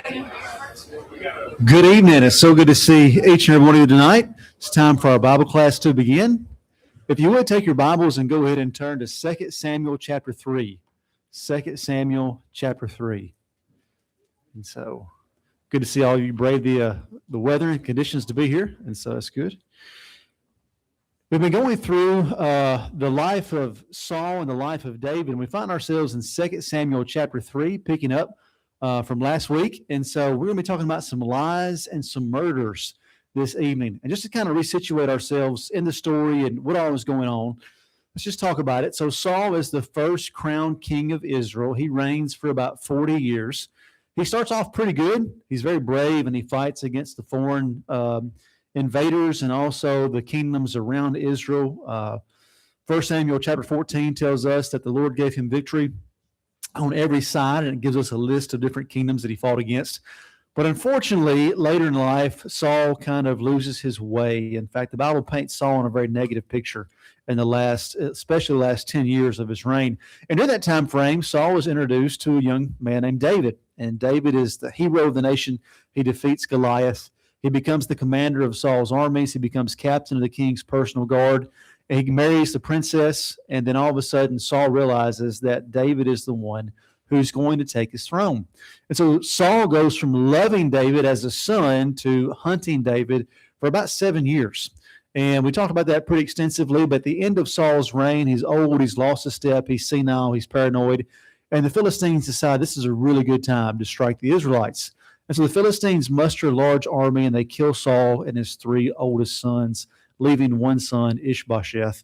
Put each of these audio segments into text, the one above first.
Good evening. It's so good to see each and every one of you tonight. It's time for our Bible class to begin. If you would take your Bibles and go ahead and turn to 2 Samuel chapter 3. 2 Samuel chapter 3. And so good to see all of you brave the weather and conditions to be here. And so that's good. We've been going through the life of Saul and the life of David, and we find ourselves in 2 Samuel chapter 3, picking up from last week. And so we're going to be talking about some lies and some murders this evening. And just to kind of resituate ourselves in the story and what all is going on, let's just talk about it. So Saul is the first crowned king of Israel. He reigns for about 40 years. He starts off pretty good. He's very brave, and he fights against the foreign invaders and also the kingdoms around Israel. 1 Samuel chapter 14 tells us that the Lord gave him victory on every side, and it gives us a list of different kingdoms that he fought against. But unfortunately, later in life, Saul kind of loses his way. In fact, the Bible paints Saul in a very negative picture in the especially the last 10 years of his reign. And during that time frame, Saul was introduced to a young man named David. And David is the hero of the nation. He defeats Goliath. He becomes the commander of Saul's armies. He becomes captain of the king's personal guard. And he marries the princess. And then all of a sudden, Saul realizes that David is the one who's going to take his throne. And so Saul goes from loving David as a son to hunting David for about 7 years. And we talked about that pretty extensively. But at the end of Saul's reign, he's old, he's lost a step, he's senile, he's paranoid. And the Philistines decide this is a really good time to strike the Israelites. And so the Philistines muster a large army, and they kill Saul and his 3 oldest sons, leaving one son, Ishbosheth.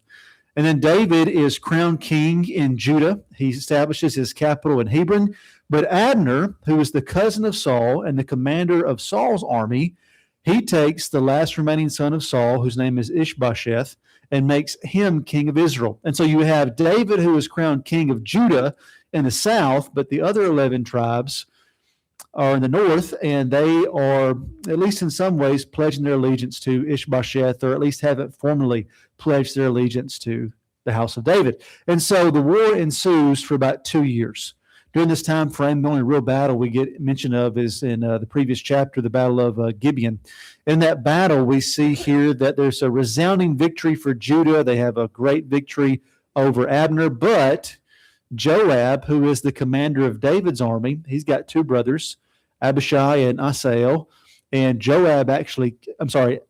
And then David is crowned king in Judah. He establishes his capital in Hebron. But Abner, who is the cousin of Saul and the commander of Saul's army, he takes the last remaining son of Saul, whose name is Ishbosheth, and makes him king of Israel. And so you have David, who is crowned king of Judah in the south, but the other 11 tribes are in the north, and they are, at least in some ways, pledging their allegiance to Ishbosheth, or at least haven't formally pledged their allegiance to the house of David. And so the war ensues for about 2 years. During this time frame, the only real battle we get mention of is in the previous chapter, the Battle of Gibeon. In that battle, we see here that there's a resounding victory for Judah. They have a great victory over Abner, but Joab, who is the commander of David's army, he's got 2 brothers, Abishai and Asael, and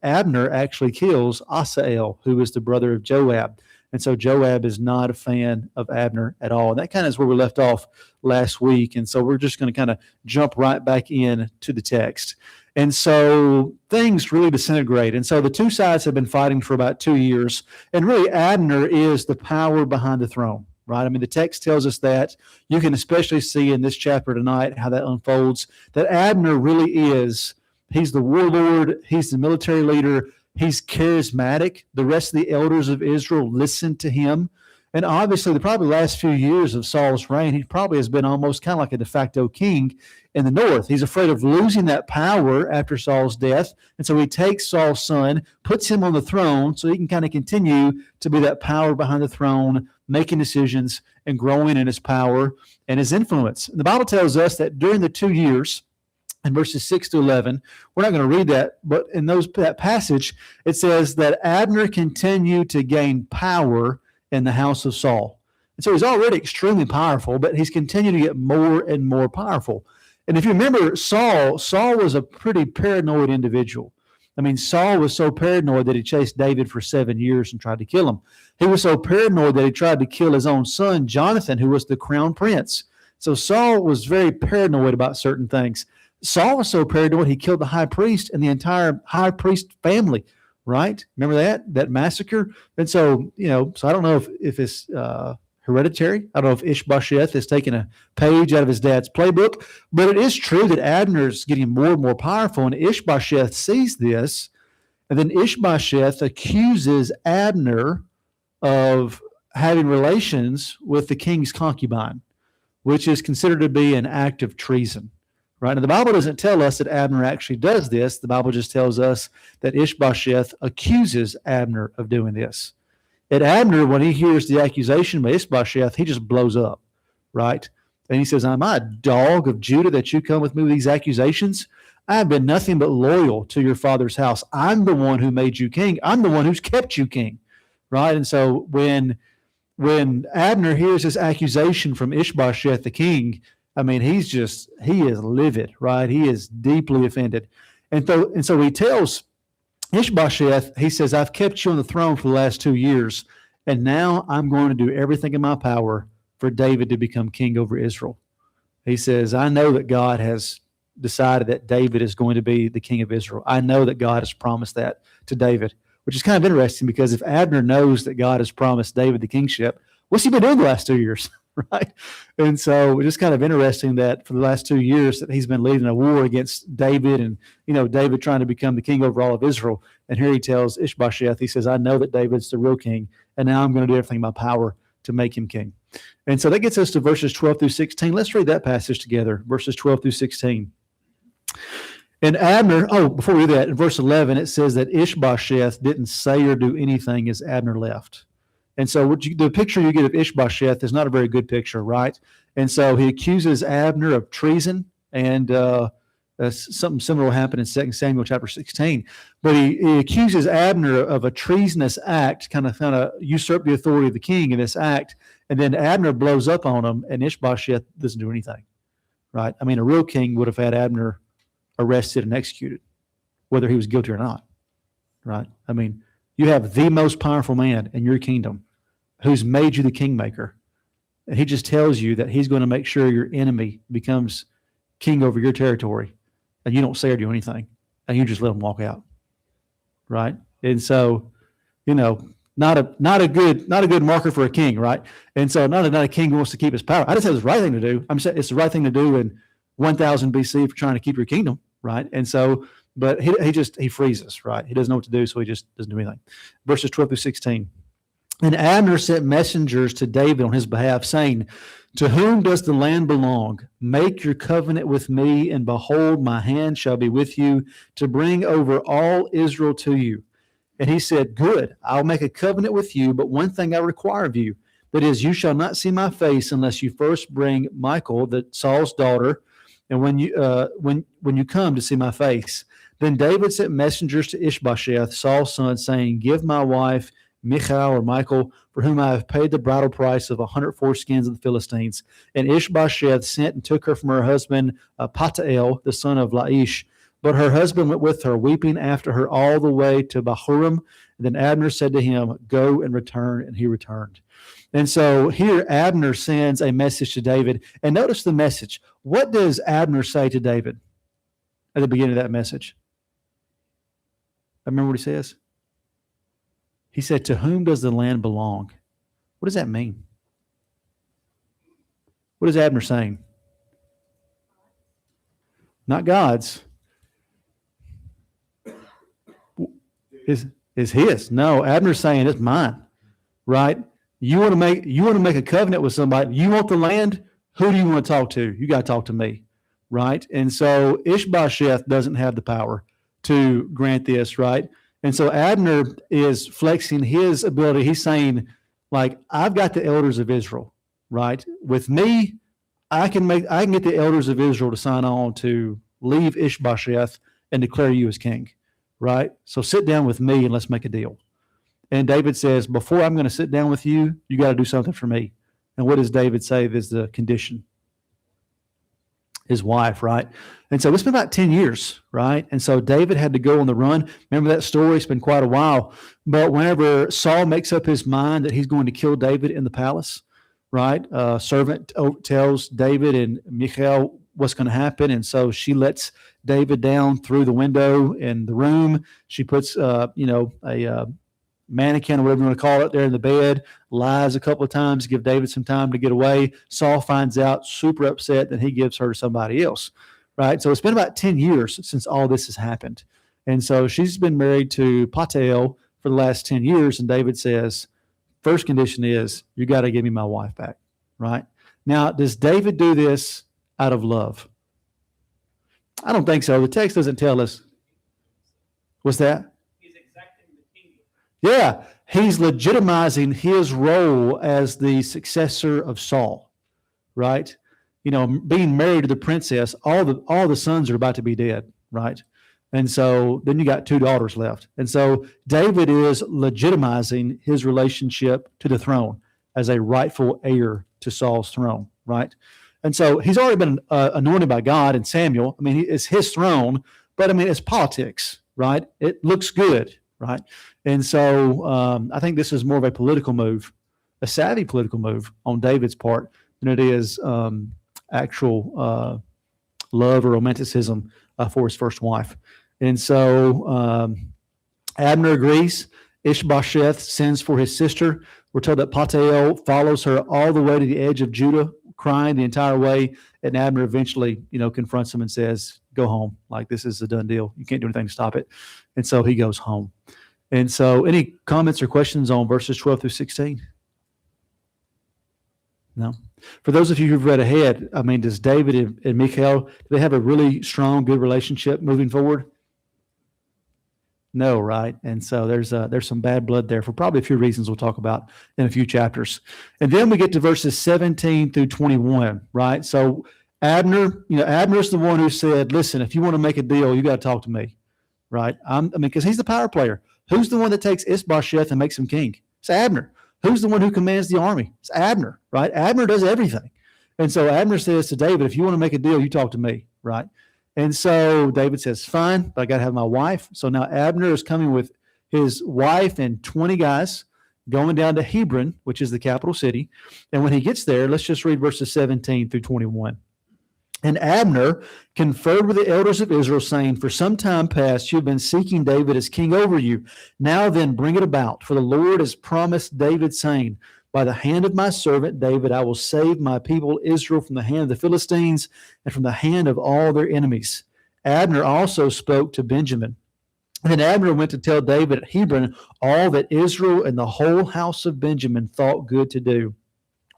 Abner actually kills Asael, who is the brother of Joab. And so Joab is not a fan of Abner at all. And that kind of is where we left off last week. And so we're just going to kind of jump right back in to the text. And so things really disintegrate. And so the 2 sides have been fighting for about 2 years. And really, Abner is the power behind the throne. Right? I mean, the text tells us that. You can especially see in this chapter tonight how that unfolds, that Abner really is, he's the warlord, he's the military leader, he's charismatic. The rest of the elders of Israel listen to him. And obviously, the probably last few years of Saul's reign, he probably has been almost kind of like a de facto king in the north. He's afraid of losing that power after Saul's death. And so he takes Saul's son, puts him on the throne so he can kind of continue to be that power behind the throne, making decisions and growing in his power and his influence. And the Bible tells us that during the 2 years, in verses 6 to 11, we're not going to read that, but in that passage, it says that Abner continued to gain power in the house of Saul. And so he's already extremely powerful, but he's continued to get more and more powerful. And if you remember, Saul was a pretty paranoid individual. I mean, Saul was so paranoid that he chased David for 7 years and tried to kill him. He was so paranoid that he tried to kill his own son, Jonathan, who was the crown prince. So Saul was very paranoid about certain things. Saul was so paranoid he killed the high priest and the entire high priest family, right? Remember that massacre? And so, so I don't know if it's hereditary. I don't know if Ishbosheth has taken a page out of his dad's playbook, but it is true that Abner's getting more and more powerful, and Ishbosheth sees this, and then Ishbosheth accuses Abner of having relations with the king's concubine, which is considered to be an act of treason. Right? And the Bible doesn't tell us that Abner actually does this. The Bible just tells us that Ishbosheth accuses Abner of doing this. And Abner, when he hears the accusation by Ishbosheth, he just blows up, right? And he says, am I a dog of Judah that you come with me with these accusations? I have been nothing but loyal to your father's house. I'm the one who made you king. I'm the one who's kept you king, right? And so when Abner hears this accusation from Ishbosheth the king, I mean, he is livid, right? He is deeply offended. And so he tells Ishbosheth, he says, I've kept you on the throne for the last 2 years, and now I'm going to do everything in my power for David to become king over Israel. He says, I know that God has decided that David is going to be the king of Israel. I know that God has promised that to David, which is kind of interesting because if Abner knows that God has promised David the kingship, what's he been doing the last 2 years, right? And so it's just kind of interesting that for the last 2 years that he's been leading a war against David and, David trying to become the king over all of Israel. And here he tells Ishbosheth, he says, I know that David's the real king, and now I'm going to do everything in my power to make him king. And so that gets us to verses 12 through 16. Let's read that passage together, verses 12 through 16. And Abner, before we do that, in verse 11, it says that Ishbosheth didn't say or do anything as Abner left. And so the picture you get of Ishbosheth is not a very good picture, right? And so he accuses Abner of treason, and something similar will happen in 2 Samuel chapter 16. But he accuses Abner of a treasonous act, kind of usurp the authority of the king in this act, and then Abner blows up on him, and Ishbosheth doesn't do anything, right? I mean, a real king would have had Abner arrested and executed, whether he was guilty or not, right? I mean, you have the most powerful man in your kingdom who's made you the kingmaker, and he just tells you that he's going to make sure your enemy becomes king over your territory, and you don't say or do anything, and you just let him walk out, right? And so, not a good marker for a king, right? And so, not a king who wants to keep his power. I just said it's the right thing to do. I'm saying it's the right thing to do in 1000 BC for trying to keep your kingdom, right? And so, but he freezes, right? He doesn't know what to do, so he just doesn't do anything. Verses 12 through 16. And Abner sent messengers to David on his behalf, saying, to whom does the land belong? Make your covenant with me, and behold, my hand shall be with you to bring over all Israel to you. And he said, good, I'll make a covenant with you, but one thing I require of you, that is, you shall not see my face unless you first bring Michal, Saul's daughter, and when you come to see my face. Then David sent messengers to Ishbosheth, Saul's son, saying, give my wife Michal, for whom I have paid the bridal price of 100 foreskins of the Philistines. And Ishbosheth sent and took her from her husband Paltiel, the son of Laish. But her husband went with her, weeping after her all the way to Bahurim. And then Abner said to him, go and return. And he returned. And so here Abner sends a message to David. And notice the message. What does Abner say to David at the beginning of that message? I remember what he says. He said, to whom does the land belong? What does that mean? What is Abner saying? Not God's. Is his. No, Abner's saying it's mine, right? You want to make a covenant with somebody. You want the land? Who do you want to talk to? You got to talk to me, right? And so Ishbosheth doesn't have the power to grant this, right? And so Abner is flexing his ability. He's saying, like, I've got the elders of Israel, right? With me, I can get the elders of Israel to sign on to leave Ishbosheth and declare you as king, right? So sit down with me and let's make a deal. And David says, before I'm going to sit down with you, you got to do something for me. And what does David say is the condition? His wife, right? And so it's been about 10 years, right? And so David had to go on the run. Remember that story? It's been quite a while. But whenever Saul makes up his mind that he's going to kill David in the palace, right? Servant tells David and Michal what's going to happen. And so she lets David down through the window in the room. She puts, a mannequin or whatever you want to call it there in the bed, lies a couple of times, give David some time to get away. Saul finds out, super upset, that he gives her to somebody else, right? So it's been about 10 years since all this has happened. And so she's been married to Paltiel for the last 10 years. And David says, first condition is you got to give me my wife back, right? Now, does David do this out of love? I don't think so. The text doesn't tell us. What's that? Yeah, he's legitimizing his role as the successor of Saul, right? being married to the princess, all the sons are about to be dead, right? And so then you got 2 daughters left. And so David is legitimizing his relationship to the throne as a rightful heir to Saul's throne, right? And so he's already been anointed by God and Samuel. I mean, it's his throne, but I mean, it's politics, right? It looks good, right? And so I think this is more of a political move, a savvy political move on David's part than it is actual love or romanticism for his first wife. And so Abner agrees. Ishbosheth sends for his sister. We're told that Paltiel follows her all the way to the edge of Judah, crying the entire way. And Abner eventually, confronts him and says, go home. Like, this is a done deal. You can't do anything to stop it. And so he goes home. And so any comments or questions on verses 12 through 16? No? For those of you who've read ahead, I mean, does David and Michal, do they have a really strong, good relationship moving forward? No, right? And so there's some bad blood there for probably a few reasons we'll talk about in a few chapters. And then we get to verses 17 through 21, right? So Abner's the one who said, listen, if you want to make a deal, you got to talk to me, right? Because he's the power player. Who's the one that takes Ishbosheth and makes him king? It's Abner. Who's the one who commands the army? It's Abner, right? Abner does everything. And so Abner says to David, if you want to make a deal, you talk to me, right? And so David says, fine, but I got to have my wife. So now Abner is coming with his wife and 20 guys going down to Hebron, which is the capital city. And when he gets there, let's just read verses 17 through 21. And Abner conferred with the elders of Israel, saying, for some time past you have been seeking David as king over you. Now then bring it about, for the Lord has promised David, saying, by the hand of my servant David, I will save my people Israel from the hand of the Philistines and from the hand of all their enemies. Abner also spoke to Benjamin. And then Abner went to tell David at Hebron all that Israel and the whole house of Benjamin thought good to do.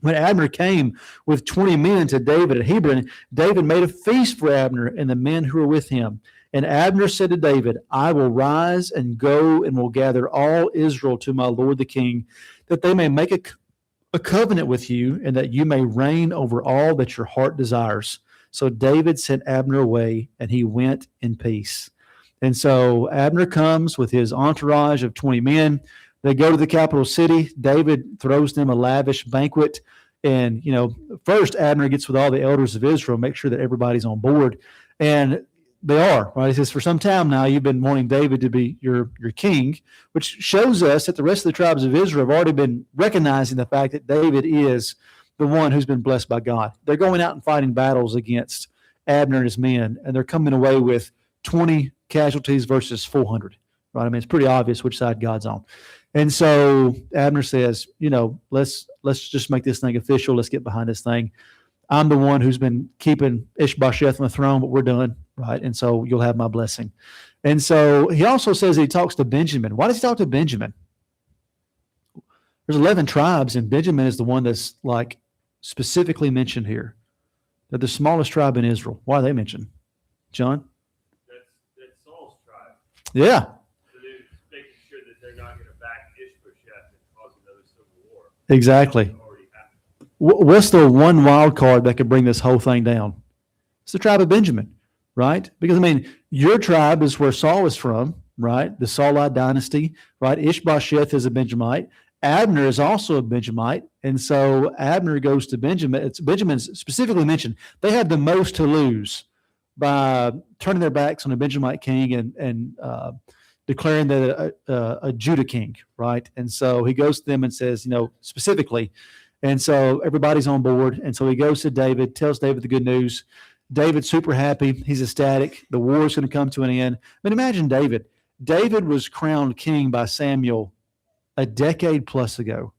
When Abner came with 20 men to David at Hebron, David made a feast for Abner and the men who were with him. And Abner said to David, I will rise and go and will gather all Israel to my lord the king, that they may make a covenant with you, and that you may reign over all that your heart desires. So David sent Abner away, and he went in peace. And so Abner comes with his entourage of 20 men. They go to the capital city. David throws them a lavish banquet. And, first Abner gets with all the elders of Israel, make sure that everybody's on board. And they are, right? He says, for some time now, you've been wanting David to be your king, which shows us that the rest of the tribes of Israel have already been recognizing the fact that David is the one who's been blessed by God. They're going out and fighting battles against Abner and his men, and they're coming away with 20 casualties versus 400, right? I mean, it's pretty obvious which side God's on. And so Abner says, let's just make this thing official. Let's get behind this thing. I'm the one who's been keeping Ishbosheth on the throne, but we're done, right? And so you'll have my blessing. And so he also says he talks to Benjamin. Why does he talk to Benjamin? There's 11 tribes, and Benjamin is the one that's like specifically mentioned here. They're the smallest tribe in Israel. Why are they mentioned? John? That's Saul's tribe. Yeah. So they're making sure that they're not going to back Ishbosheth and cause another civil war. Exactly. What's the one wild card that could bring this whole thing down? It's the tribe of Benjamin, right? Because, your tribe is where Saul is from, right? The Saulite dynasty, right? Ishbosheth is a Benjamite. Abner is also a Benjamite. And so Abner goes to Benjamin. Benjamin's specifically mentioned. They had the most to lose by turning their backs on a Benjamite king and declaring that a Judah king, right? And so he goes to them and says, specifically. And so everybody's on board. And so he goes to David, tells David the good news. David's super happy. He's ecstatic. The war is going to come to an end. Imagine David. David was crowned king by Samuel a decade plus ago.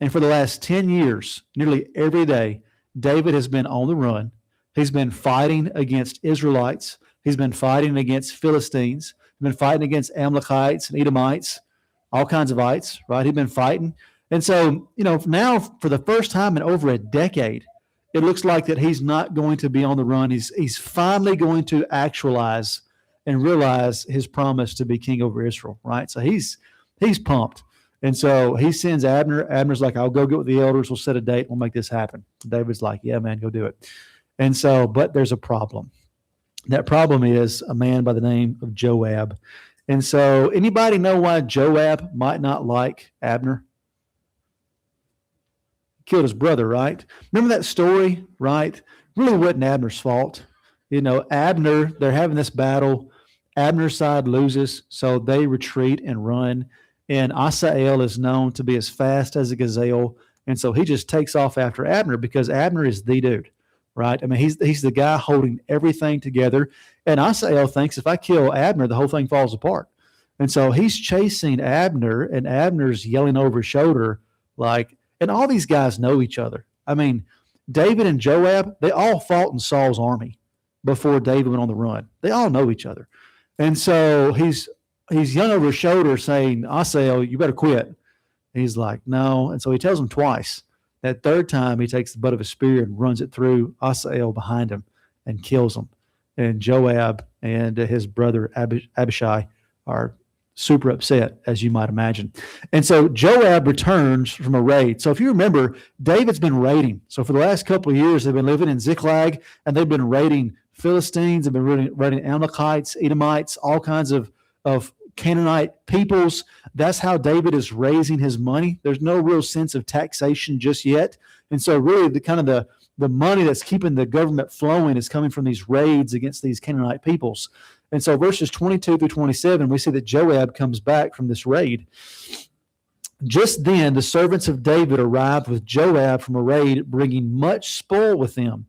And for the last 10 years, nearly every day, David has been on the run. He's been fighting against Israelites. He's been fighting against Philistines. He's been fighting against Amalekites and Edomites, all kinds of ites, right? He's been fighting. And so, now for the first time in over a decade, it looks like that he's not going to be on the run. He's finally going to actualize and realize his promise to be king over Israel, right? So he's pumped. And so he sends Abner. Abner's like, I'll go get with the elders. We'll set a date. We'll make this happen. David's like, yeah, man, go do it. And so, but there's a problem. That problem is a man by the name of Joab. And so, anybody know why Joab might not like Abner? Killed his brother, right? Remember that story, right? Really wasn't Abner's fault. Abner, they're having this battle. Abner's side loses, so they retreat and run. And Asael is known to be as fast as a gazelle. And so he just takes off after Abner because Abner is the dude, right? I mean, he's the guy holding everything together. And Asael thinks if I kill Abner, the whole thing falls apart. And so he's chasing Abner, and Abner's yelling over his shoulder, like, and all these guys know each other. I mean, David and Joab, they all fought in Saul's army before David went on the run. They all know each other. And so he's yelling over his shoulder saying, Asael, you better quit. And he's like, no. And so he tells him twice. That third time, he takes the butt of his spear and runs it through Asael behind him and kills him. And Joab and his brother Abishai are super upset, as you might imagine. And so Joab returns from a raid. So if you remember, David's been raiding. So for the last couple of years, they've been living in Ziklag, and they've been raiding Philistines, they've been raiding Amalekites, Edomites, all kinds of Canaanite peoples. That's how David is raising his money. There's no real sense of taxation just yet. And so really the money that's keeping the government flowing is coming from these raids against these Canaanite peoples. And so verses 22 through 27, we see that Joab comes back from this raid. Just then, the servants of David arrived with Joab from a raid, bringing much spoil with them.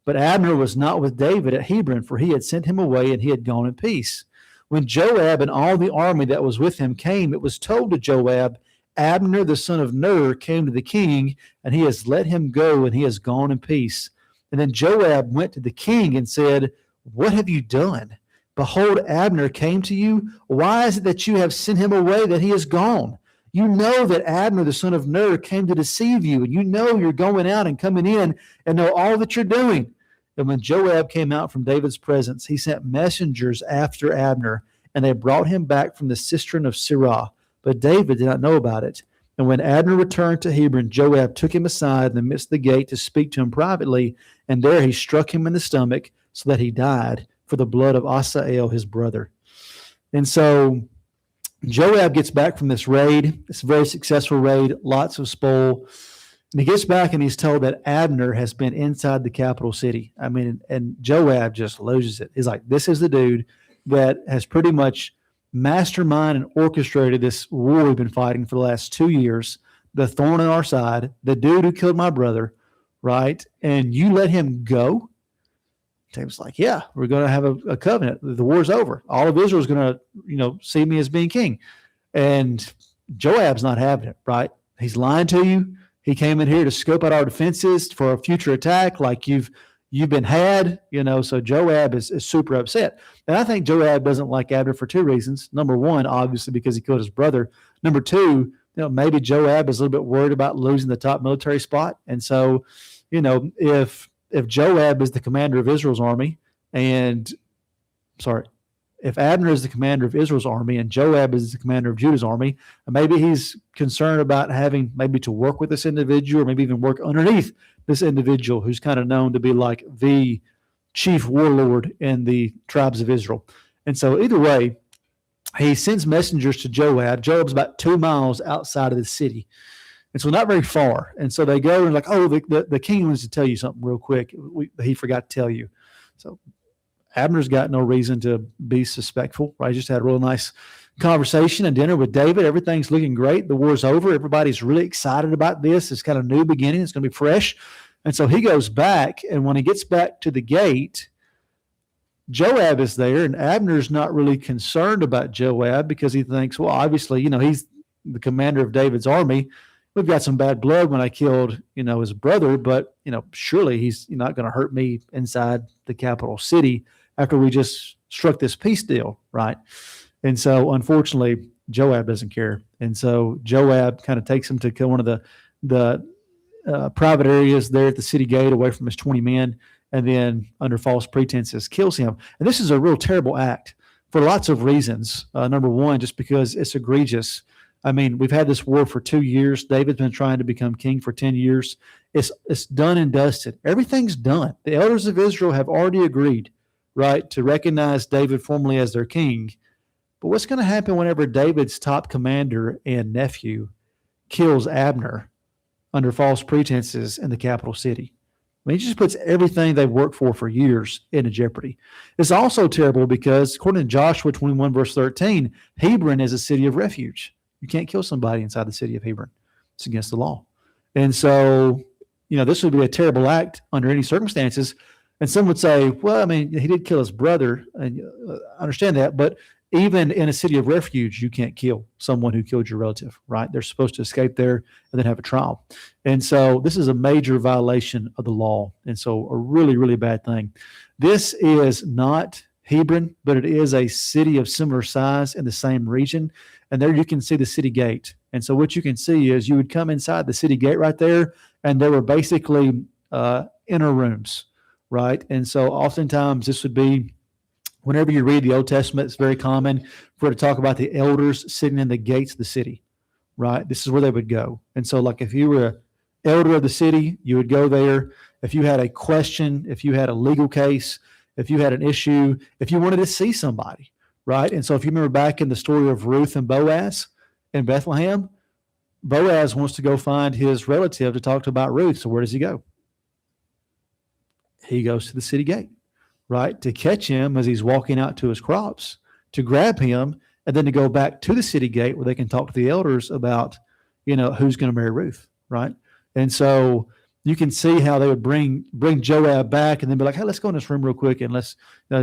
But Abner was not with David at Hebron, for he had sent him away, and he had gone in peace. When Joab and all the army that was with him came, it was told to Joab, Abner the son of Ner came to the king, and he has let him go, and he has gone in peace. And then Joab went to the king and said, what have you done? Behold, Abner came to you. Why is it that you have sent him away, that he is gone? You know that Abner, the son of Ner, came to deceive you, and you know you're going out and coming in and know all that you're doing. And when Joab came out from David's presence, he sent messengers after Abner, and they brought him back from the cistern of Sirah. But David did not know about it. And when Abner returned to Hebron, Joab took him aside in the midst of the gate to speak to him privately, and there he struck him in the stomach so that he died, for the blood of Asael, his brother. And so Joab gets back from this raid. It's a very successful raid, lots of spoil. And he gets back and he's told that Abner has been inside the capital city. I mean, and Joab just loses it. He's like, this is the dude that has pretty much masterminded and orchestrated this war we've been fighting for the last 2 years, the thorn in our side, the dude who killed my brother, right? And you let him go? David's like, yeah, we're going to have a covenant. The war's over. All of Israel is going to, see me as being king. And Joab's not having it, right? He's lying to you. He came in here to scope out our defenses for a future attack, like you've been had, So Joab is super upset. And I think Joab doesn't like Abner for two reasons. Number one, obviously, because he killed his brother. Number two, maybe Joab is a little bit worried about losing the top military spot. And so, if Joab is the commander of Israel's army if Abner is the commander of Israel's army and Joab is the commander of Judah's army, maybe he's concerned about having maybe to work with this individual or maybe even work underneath this individual who's kind of known to be like the chief warlord in the tribes of Israel. And so either way, he sends messengers to Joab. Joab's about 2 miles outside of the city. And so not very far. And so they go and like, oh, the king wants to tell you something real quick. He forgot to tell you. So Abner's got no reason to be suspectful, right? He just had a real nice conversation and dinner with David. Everything's looking great. The war's over. Everybody's really excited about this. It's kind of a new beginning. It's going to be fresh. And so he goes back. And when he gets back to the gate, Joab is there. And Abner's not really concerned about Joab because he thinks, well, obviously, he's the commander of David's army. We've got some bad blood when I killed, his brother, but, surely he's not going to hurt me inside the capital city after we just struck this peace deal, right? And so, unfortunately, Joab doesn't care. And so Joab kind of takes him to kill one of the private areas there at the city gate away from his 20 men, and then under false pretenses kills him. And this is a real terrible act for lots of reasons. Number one, just because it's egregious. I mean, we've had this war for 2 years. David's been trying to become king for 10 years. It's done and dusted. Everything's done. The elders of Israel have already agreed, right, to recognize David formally as their king. But what's going to happen whenever David's top commander and nephew kills Abner under false pretenses in the capital city? I mean, he just puts everything they've worked for years into jeopardy. It's also terrible because, according to Joshua 21, verse 13, Hebron is a city of refuge. You can't kill somebody inside the city of Hebron. It's against the law. And so, this would be a terrible act under any circumstances. And some would say, well, I mean, he did kill his brother, and I understand that, but even in a city of refuge, you can't kill someone who killed your relative, right? They're supposed to escape there and then have a trial. And so this is a major violation of the law. And so a really, really bad thing. This is not Hebron, but it is a city of similar size in the same region. And there you can see the city gate. And so what you can see is you would come inside the city gate right there, and there were basically inner rooms, right? And so oftentimes this would be, whenever you read the Old Testament, it's very common for it to talk about the elders sitting in the gates of the city, right? This is where they would go. And so, like, if you were an elder of the city, you would go there. If you had a question, if you had a legal case, if you had an issue, if you wanted to see somebody, right? And so if you remember back in the story of Ruth and Boaz in Bethlehem, Boaz wants to go find his relative to talk to about Ruth. So where does he go? He goes to the city gate, right, to catch him as he's walking out to his crops, to grab him, and then to go back to the city gate where they can talk to the elders about, who's going to marry Ruth, right? And so you can see how they would bring Joab back and then be like, hey, let's go in this room real quick and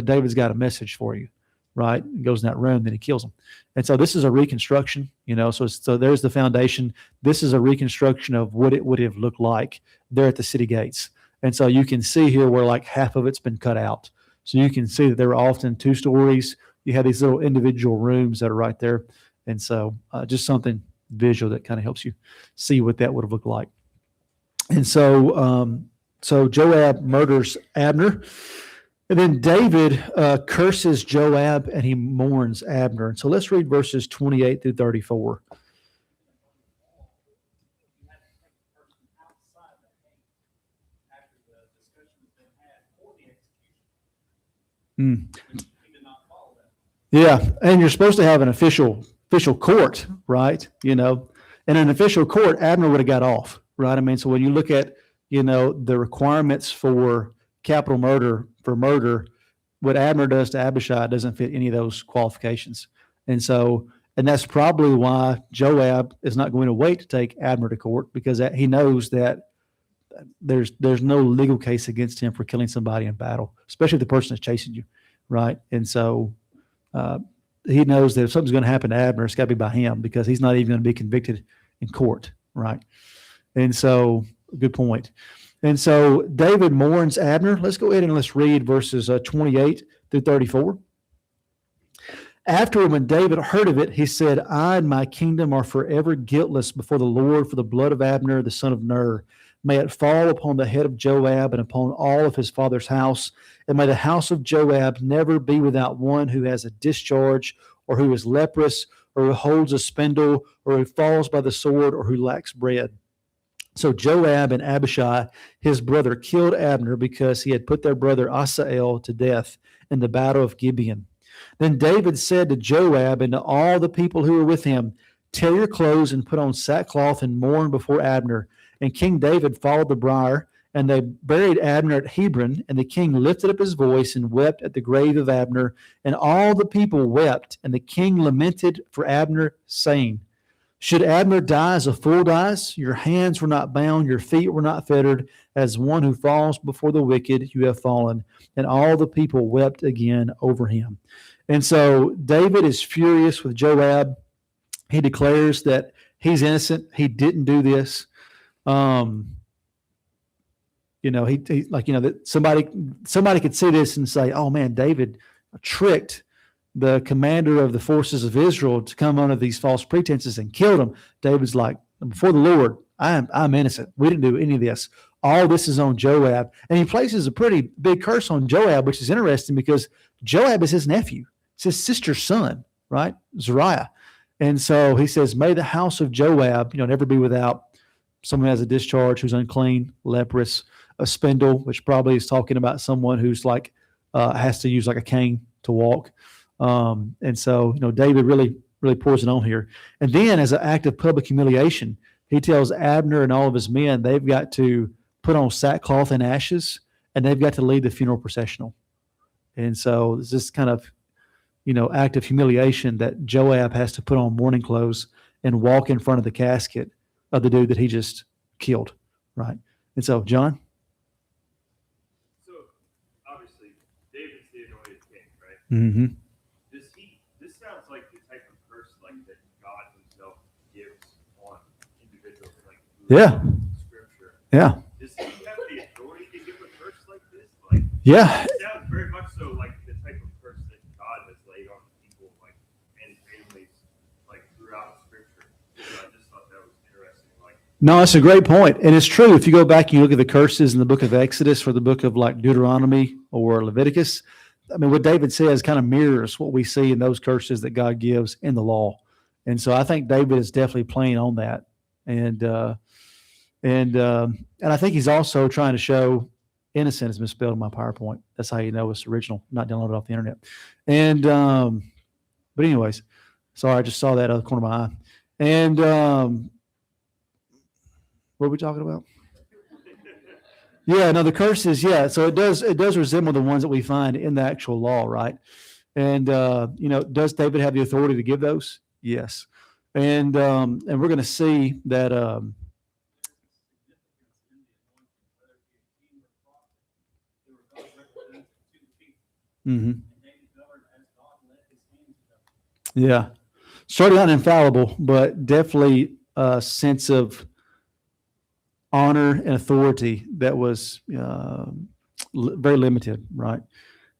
David's got a message for you, right? He goes in that room, then he kills him. And so this is a reconstruction, so there's the foundation. This is a reconstruction of what it would have looked like there at the city gates. And so you can see here where like half of it's been cut out. So you can see that there were often 2 stories. You have these little individual rooms that are right there. And so just something visual that kind of helps you see what that would have looked like. And so Joab murders Abner. And then David curses Joab and he mourns Abner. And so let's read verses 28 through 34. Yeah, and you're supposed to have an official court, right? In an official court, Abner would have got off, right? I mean, so when you look at, the requirements for capital murder, what Abner does to Abishai doesn't fit any of those qualifications. And that's probably why Joab is not going to wait to take Abner to court, because he knows that there's no legal case against him for killing somebody in battle, especially if the person is chasing you, right? And so he knows that if something's going to happen to Abner, it's got to be by him, because he's not even going to be convicted in court, right? And so, good point. And so David mourns Abner. Let's go ahead and let's read verses 28 through 34. After, when David heard of it, he said, I and my kingdom are forever guiltless before the Lord for the blood of Abner, the son of Ner. May it fall upon the head of Joab and upon all of his father's house. And may the house of Joab never be without one who has a discharge, or who is leprous, or who holds a spindle, or who falls by the sword, or who lacks bread. So Joab and Abishai, his brother, killed Abner because he had put their brother Asahel to death in the battle of Gibeon. Then David said to Joab and to all the people who were with him, tear your clothes and put on sackcloth and mourn before Abner. And King David followed the briar, and they buried Abner at Hebron. And the king lifted up his voice and wept at the grave of Abner. And all the people wept, and the king lamented for Abner, saying, should Abner die as a fool dies? Your hands were not bound, your feet were not fettered. As one who falls before the wicked, you have fallen. And all the people wept again over him. And so David is furious with Joab. He declares that he's innocent. He didn't do this. That somebody could see this and say, "Oh man, David tricked the commander of the forces of Israel to come under these false pretenses and killed him." David's like, "Before the Lord, I'm innocent. We didn't do any of this. All this is on Joab." And he places a pretty big curse on Joab, which is interesting because Joab is his nephew. It's his sister's son, right? Zariah. And so he says, may the house of Joab, never be without someone who has a discharge, who's unclean, leprous, a spindle, which probably is talking about someone who's like has to use like a cane to walk. And so, David really, really pours it on here. And then, as an act of public humiliation, he tells Abner and all of his men they've got to put on sackcloth and ashes, and they've got to lead the funeral processional. And so, it's this kind of, act of humiliation that Joab has to put on mourning clothes and walk in front of the casket of the dude that he just killed, right? And so, John? So, obviously, David's the anointed king, right? Mm-hmm. This sounds like the type of curse like that God himself gives on individuals, like Yeah. Scripture. Yeah. Does he have the authority to give a curse like this? Like, Yeah. it sounds very much so like the type of curse that God has laid on people, like, and families, like, throughout Scripture. So I just thought that was interesting. Like, No, that's a great point. And it's true. If you go back and you look at the curses in the book of Exodus or the book of like Deuteronomy or Leviticus, I mean, what David says kind of mirrors what we see in those curses that God gives in the law. And so I think David is definitely playing on that. And I think he's also trying to show innocent is misspelled in my PowerPoint. That's how you know it's original, not downloaded off the internet. And but anyways, sorry, I just saw that out of the corner of my eye. And what are we talking about? Yeah, no, the curses, yeah. So it does resemble the ones that we find in the actual law, right? And does David have the authority to give those? Yes. And we're going to see that yeah. Certainly not infallible, but definitely a sense of honor and authority that was very limited, right?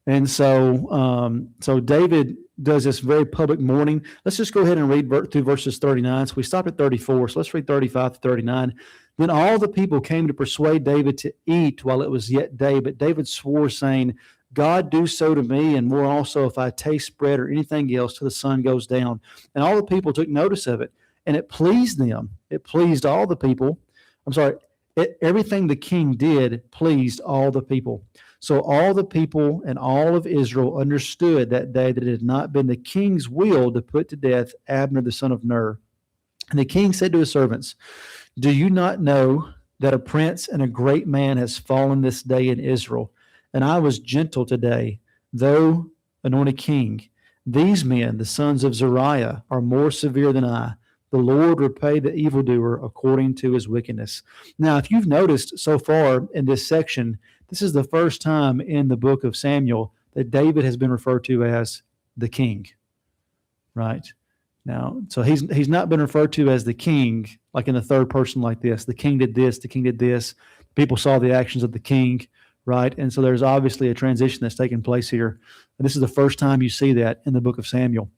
And so, so David does this very public mourning. Let's just go ahead and read through verses 39. So we stopped at 34. So let's read 35 to 39. Then all the people came to persuade David to eat while it was yet day. But David swore, saying, God do so to me, and more also if I taste bread or anything else till the sun goes down. And all the people took notice of it, and it pleased them. It pleased all the people. I'm sorry, everything the king did pleased all the people. So all the people and all of Israel understood that day that it had not been the king's will to put to death Abner the son of Ner. And the king said to his servants, do you not know that a prince and a great man has fallen this day in Israel? And I was gentle today, though anointed king. These men, the sons of Zeruiah, are more severe than I. The Lord repay the evildoer according to his wickedness. Now, if you've noticed so far in this section, this is the first time in the book of Samuel that David has been referred to as the king, right? Now, so he's not been referred to as the king like in the third person like this. The king did this, the king did this. People saw the actions of the king, right? And so there's obviously a transition that's taking place here. And this is the first time you see that in the book of Samuel.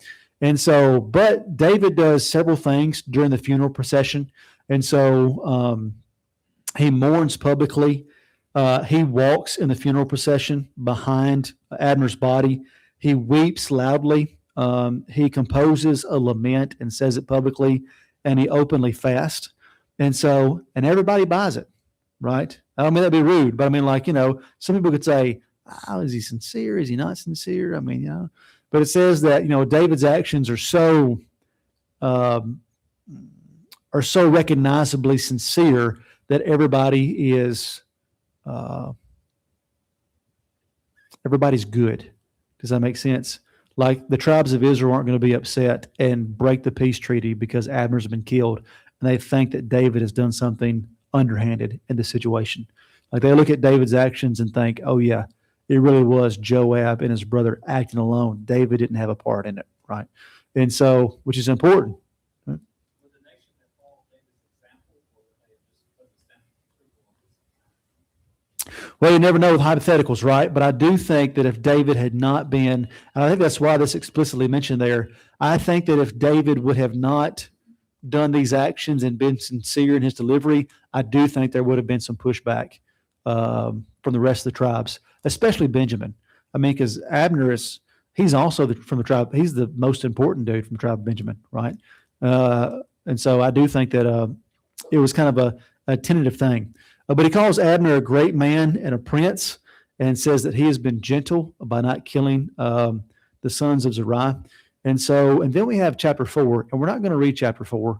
And so, but David does several things during the funeral procession. And so he mourns publicly. He walks in the funeral procession behind Abner's body. He weeps loudly. He composes a lament and says it publicly, and he openly fasts. And so, and everybody buys it, right? I don't mean that'd be rude, but I mean, like, some people could say, oh, is he sincere? Is he not sincere? I mean, but it says that, David's actions are so recognizably sincere that everybody's good. Does that make sense? Like the tribes of Israel aren't going to be upset and break the peace treaty because Abner's been killed, and they think that David has done something underhanded in this situation. Like they look at David's actions and think, oh yeah, it really was Joab and his brother acting alone. David didn't have a part in it, right? And so, which is important. Right? Well, you never know with hypotheticals, right? But I do think that if David had not been, and I think that's why this explicitly mentioned there, I think that if David would have not done these actions and been sincere in his delivery, I do think there would have been some pushback from the rest of the tribes, especially Benjamin. I mean, because Abner is, he's also from the tribe. He's the most important dude from the tribe of Benjamin, right? And so I do think that it was kind of a tentative thing. But he calls Abner a great man and a prince, and says that he has been gentle by not killing the sons of Zeruiah. And then we have chapter 4, and we're not going to read chapter 4,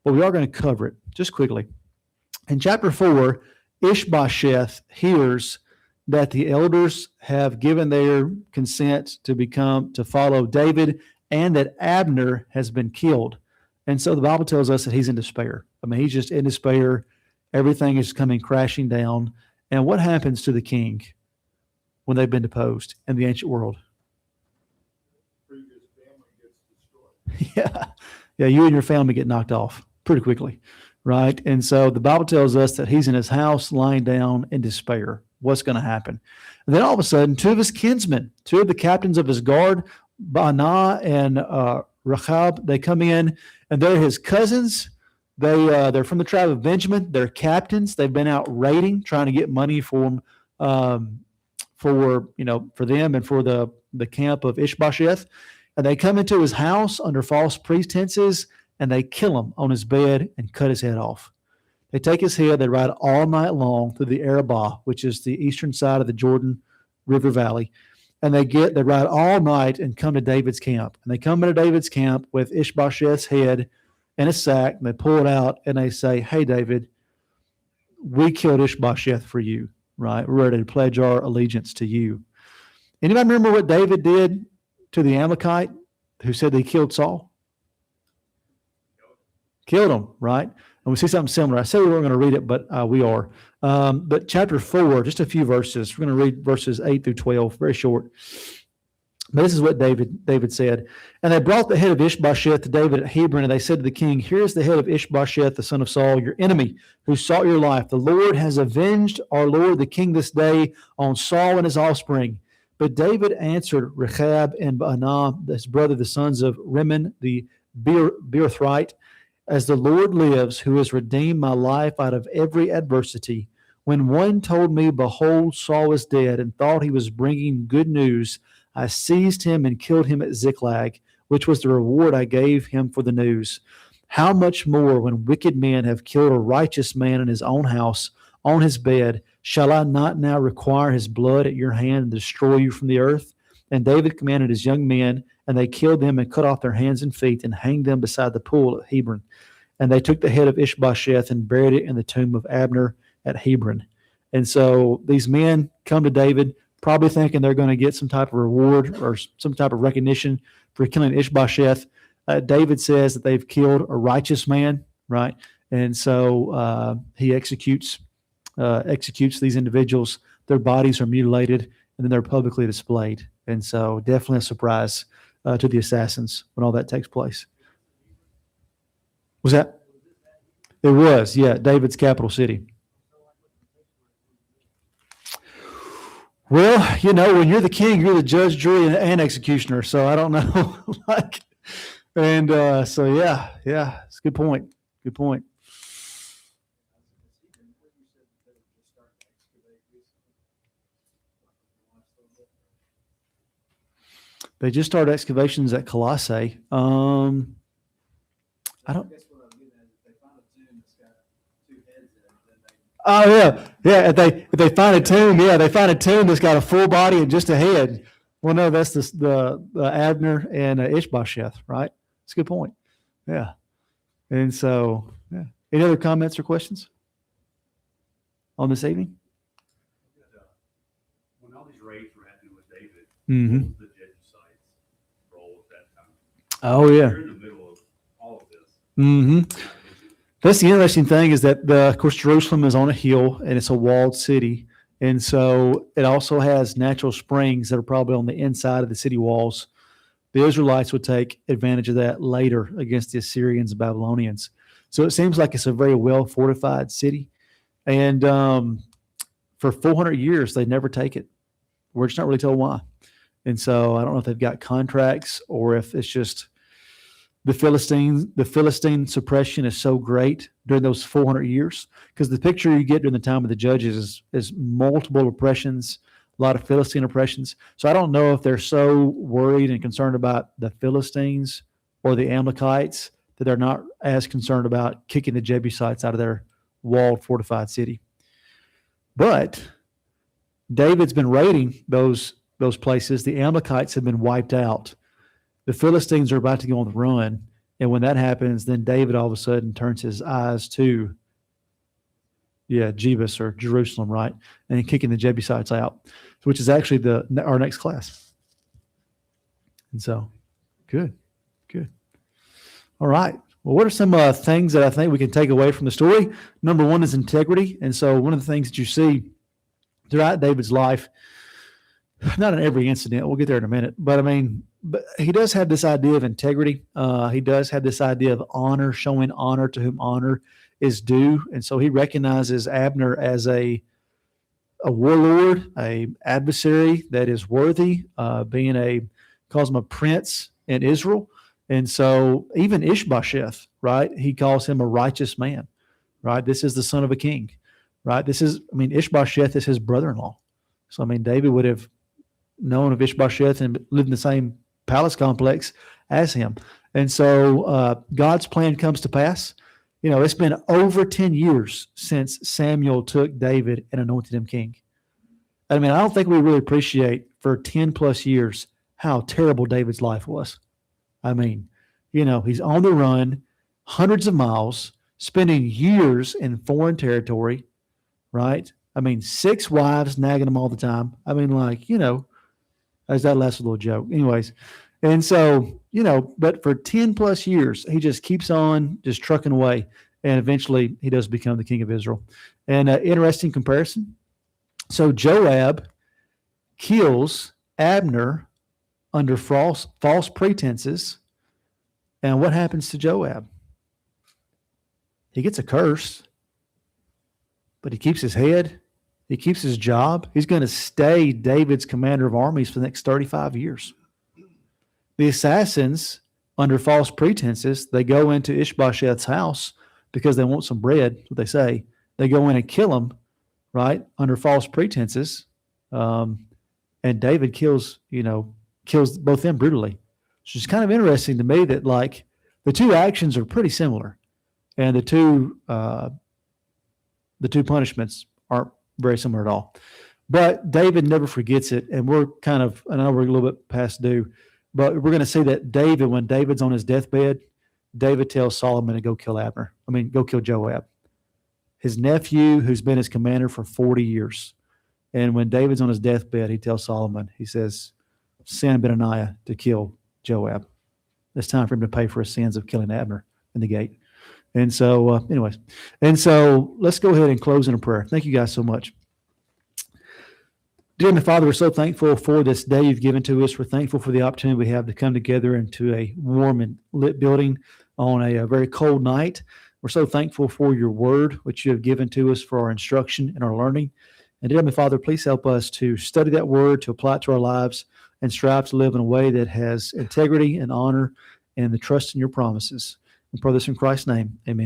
but we are going to cover it just quickly. In chapter 4, Ishbosheth hears that the elders have given their consent to follow David, and that Abner has been killed. And so the Bible tells us that he's in despair. I mean, he's just in despair. Everything is coming crashing down. And what happens to the king when they've been deposed in the ancient world? Previous family gets destroyed. Yeah, you and your family get knocked off pretty quickly, right? And so the Bible tells us that he's in his house lying down in despair. What's going to happen? And then all of a sudden, two of his kinsmen, two of the captains of his guard, Baanah and Rechab, they come in, and they're his cousins. They're from the tribe of Benjamin. They're captains. They've been out raiding, trying to get money for them and for the camp of Ishbosheth. And they come into his house under false pretenses, and they kill him on his bed and cut his head off. They take his head, they ride all night long through the Arabah, which is the eastern side of the Jordan River Valley. And they ride all night and come to David's camp. And they come into David's camp with Ishbosheth's head in a sack, and they pull it out, and they say, "Hey, David, we killed Ishbosheth for you, right? We're ready to pledge our allegiance to you." Anybody remember what David did to the Amalekite who said they killed Saul? Killed him, right? And we see something similar. I said we weren't going to read it, but we are. But chapter 4, just a few verses. We're going to read verses 8 through 12, very short. But this is what David said. "And they brought the head of Ishbosheth to David at Hebron, and they said to the king, 'Here is the head of Ishbosheth, the son of Saul, your enemy, who sought your life. The Lord has avenged our lord the king this day on Saul and his offspring.' But David answered Rechab and Baanah, his brother, the sons of Rimmon, the Beerothrite, 'As the Lord lives, who has redeemed my life out of every adversity, when one told me, behold, Saul is dead, and thought he was bringing good news, I seized him and killed him at Ziklag, which was the reward I gave him for the news. How much more, when wicked men have killed a righteous man in his own house, on his bed, shall I not now require his blood at your hand and destroy you from the earth?' And David commanded his young men, and they killed them and cut off their hands and feet and hanged them beside the pool at Hebron. And they took the head of Ishbosheth and buried it in the tomb of Abner at Hebron." And so these men come to David, probably thinking they're going to get some type of reward or some type of recognition for killing Ishbosheth. David says that they've killed a righteous man, right? And so he executes these individuals. Their bodies are mutilated, and then they're publicly displayed. And so definitely a surprise to the assassins when all that takes place. Was that? It was, yeah, David's capital city. Well, when you're the king, you're the judge, jury, and executioner. So I don't know. Yeah, it's a good point. Good point. They just started excavations at Colossae. I don't. Oh yeah. If they find a tomb, they find a tomb that's got a full body and just a head. Well, no, that's the Abner and Ishbosheth, right? That's a good point. Yeah. And so, yeah. Any other comments or questions on this evening? When all these raids were happening with David, Mm-hmm. what was the Jebusites' role at that time? Oh yeah. They're in the middle of all of this. Mm-hmm. That's the interesting thing is that, of course, Jerusalem is on a hill and it's a walled city. And so it also has natural springs that are probably on the inside of the city walls. The Israelites would take advantage of that later against the Assyrians and Babylonians. So it seems like it's a very well fortified city. And for 400 years, they never take it. We're just not really told why. And so I don't know if they've got contracts or if it's just the Philistine suppression is so great during those 400 years, because the picture you get during the time of the judges is multiple oppressions, a lot of Philistine oppressions. So I don't know if they're so worried and concerned about the Philistines or the Amalekites that they're not as concerned about kicking the Jebusites out of their walled, fortified city. But David's been raiding those places. The Amalekites have been wiped out. The Philistines are about to go on the run. And when that happens, then David all of a sudden turns his eyes to, Jebus or Jerusalem, right? And kicking the Jebusites out, which is actually our next class. And so, good. All right. Well, what are some things that I think we can take away from the story? Number one is integrity. And so one of the things that you see throughout David's life, not in every incident, we'll get there in a minute, but he does have this idea of integrity. He does have this idea of honor, showing honor to whom honor is due. And so he recognizes Abner as a warlord, a adversary that is worthy, calls him a prince in Israel. And so even Ishbosheth, right? He calls him a righteous man, right? This is the son of a king, right? Ishbosheth is his brother-in-law. So, David would have known of Ishbosheth and lived in the same palace complex as him. And so God's plan comes to pass. It's been over 10 years since Samuel took David and anointed him king. I don't think we really appreciate for 10 plus years how terrible David's life was. He's on the run, hundreds of miles, spending years in foreign territory, right? 6 wives nagging him all the time. As that last little joke. Anyways, and so, but for 10 plus years, he just keeps on just trucking away. And eventually he does become the king of Israel. And interesting comparison. So Joab kills Abner under false pretenses. And what happens to Joab? He gets a curse, but he keeps his head. He keeps his job. He's going to stay David's commander of armies for the next 35 years. The assassins, under false pretenses, they go into Ishbosheth's house because they want some bread, what they say. They go in and kill him, right, under false pretenses. And David kills both them brutally. So it's kind of interesting to me that, the two actions are pretty similar. And the two punishments aren't very similar at all. But David never forgets it. And I know we're a little bit past due, but we're going to see that David, when David's on his deathbed, David tells Solomon to go kill Joab, his nephew, who's been his commander for 40 years. And when David's on his deathbed, he tells Solomon, he says, send Benaiah to kill Joab. It's time for him to pay for his sins of killing Abner in the gate. And so, let's go ahead and close in a prayer. Thank you guys so much. Dear Heavenly Father, we're so thankful for this day you've given to us. We're thankful for the opportunity we have to come together into a warm and lit building on a very cold night. We're so thankful for your word, which you have given to us for our instruction and our learning. And dear Heavenly Father, please help us to study that word, to apply it to our lives, and strive to live in a way that has integrity and honor and the trust in your promises. We pray this in Christ's name. Amen.